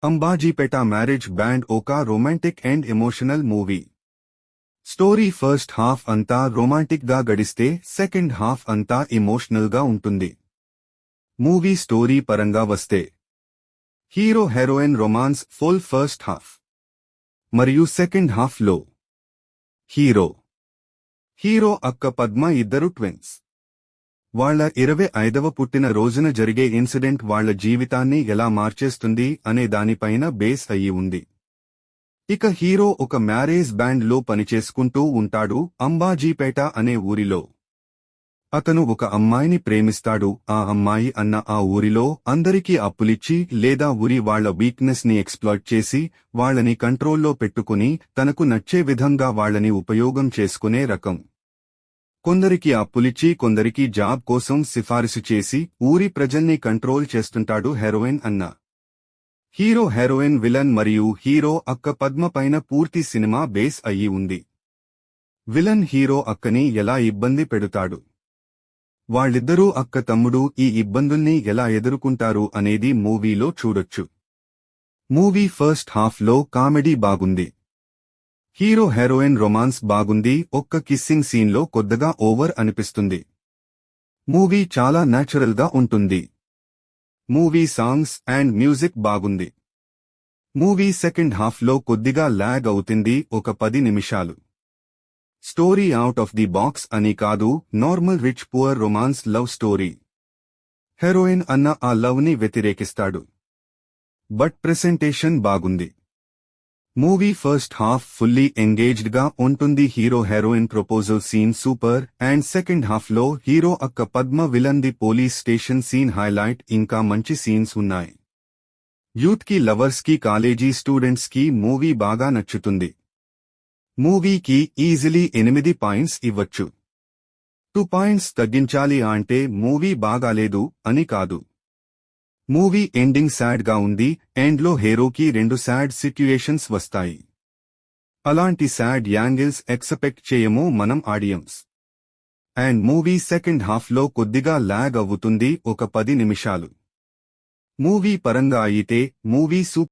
Ambajipeta marriage band ఒక romantic and emotional movie. Story first half అంతా romantic గా గడిస్తే సెకండ్ హాఫ్ అంతా ఎమోషనల్ గా ఉంటుంది. మూవీ స్టోరీ పరంగా వస్తే hero heroine romance full first half మరియు సెకండ్ హాఫ్ లో హీరో అక్క పద్మ ఇద్దరు ట్విన్స్. వాళ్ల 25వ పుట్టిన రోజున జరిగే ఇన్సిడెంట్ వాళ్ల జీవితాన్ని ఎలా మార్చేస్తుంది అనే దానిపైన బేస్ అయ్యి ఉంది. ఇక హీరో ఒక మ్యారేజ్ బ్యాండ్ లో పనిచేసుకుంటూ ఉంటాడు అంబాజీపేట అనే ఊరిలో. అతను ఒక అమ్మాయిని ప్రేమిస్తాడు. ఆ అమ్మాయి అన్న ఆ ఊరిలో అందరికీ అప్పులిచ్చి లేదా ఊరి వాళ్ల వీక్నెస్ ని ఎక్స్‌ప్లాయిట్ చేసి వాళ్లని కంట్రోల్లో పెట్టుకుని తనకు నచ్చే విధంగా వాళ్లని ఉపయోగం చేసుకునే రకం. కొందరికి అప్పులిచ్చి కొందరికి జాబ్ కోసం సిఫారసు చేసి ఊరి ప్రజల్ని కంట్రోల్ చేస్తుంటాడు హీరోయిన్ అన్న. హీరో హీరోయిన్ విలన్ మరియు హీరో అక్క పద్మ పైన పూర్తి సినిమా బేస్ అయ్యి ఉంది. విలన్ హీరో అక్కని ఎలా ఇబ్బంది పెడుతాడు, వాళ్ళిద్దరూ అక్క తమ్ముడు ఈ ఇబ్బందుల్ని ఎలా ఎదుర్కొంటారు అనేది మూవీలో చూడొచ్చు. మూవీ ఫస్ట్ హాఫ్ లో కామెడీ బాగుంది. హీరో హీరోయిన్ రొమాన్స్ బాగుంది. ఒక్క కిస్సింగ్ సీన్ లో కొద్దిగా ఓవర్ అనిపిస్తుంది. మూవీ చాలా నేచురల్ గా ఉంటుంది. మూవీ సాంగ్స్ అండ్ మ్యూజిక్ బాగుంది. మూవీ సెకండ్ హాఫ్ లో కొద్దిగా లాగ్ అవుతుంది, ఒక 10 నిమిషాలు. Story out of the box అని కాదు, normal rich poor romance love story. Heroine అన్న ఆ లవ్ ని వ్యతిరేకిస్తాడు. బట్ ప్రెజెంటేషన్ బాగుంది. Movie first half fully engaged గా ఉంటుంది. Hero heroine proposal scene super and second half లో హీరో అక్క పద్మ విలన్ ది పోలీస్ స్టేషన్ సీన్ హైలైట్. ఇంకా మంచి సీన్స్ ఉన్నాయి. యూత్ కి లవర్స్ కి కాలేజీ స్టూడెంట్స్ కి మూవీ బాగా నచ్చుతుంది. మూవీకి ఈజిలీ 8 పాయింట్స్ ఇవ్వచ్చు. 2 పాయింట్స్ తగ్గించాలి అంటే మూవీ బాగాలేదు అని కాదు. మూవీ ఎండింగ్ సాడ్ గా ఉంది. ఎండ్ లో హీరోకి 2 సాడ్ సిట్యుయేషన్స్ వస్తాయి. అలాంటి సాడ్ యాంగిల్స్ ఎక్స్పెక్ట్ చేయము మనం audience. And movie second half లో కొద్దిగా లాగ్ అవుతుంది, ఒక 10 నిమిషాలు. మూవీ పరంగా అయితే మూవీ సూపర్.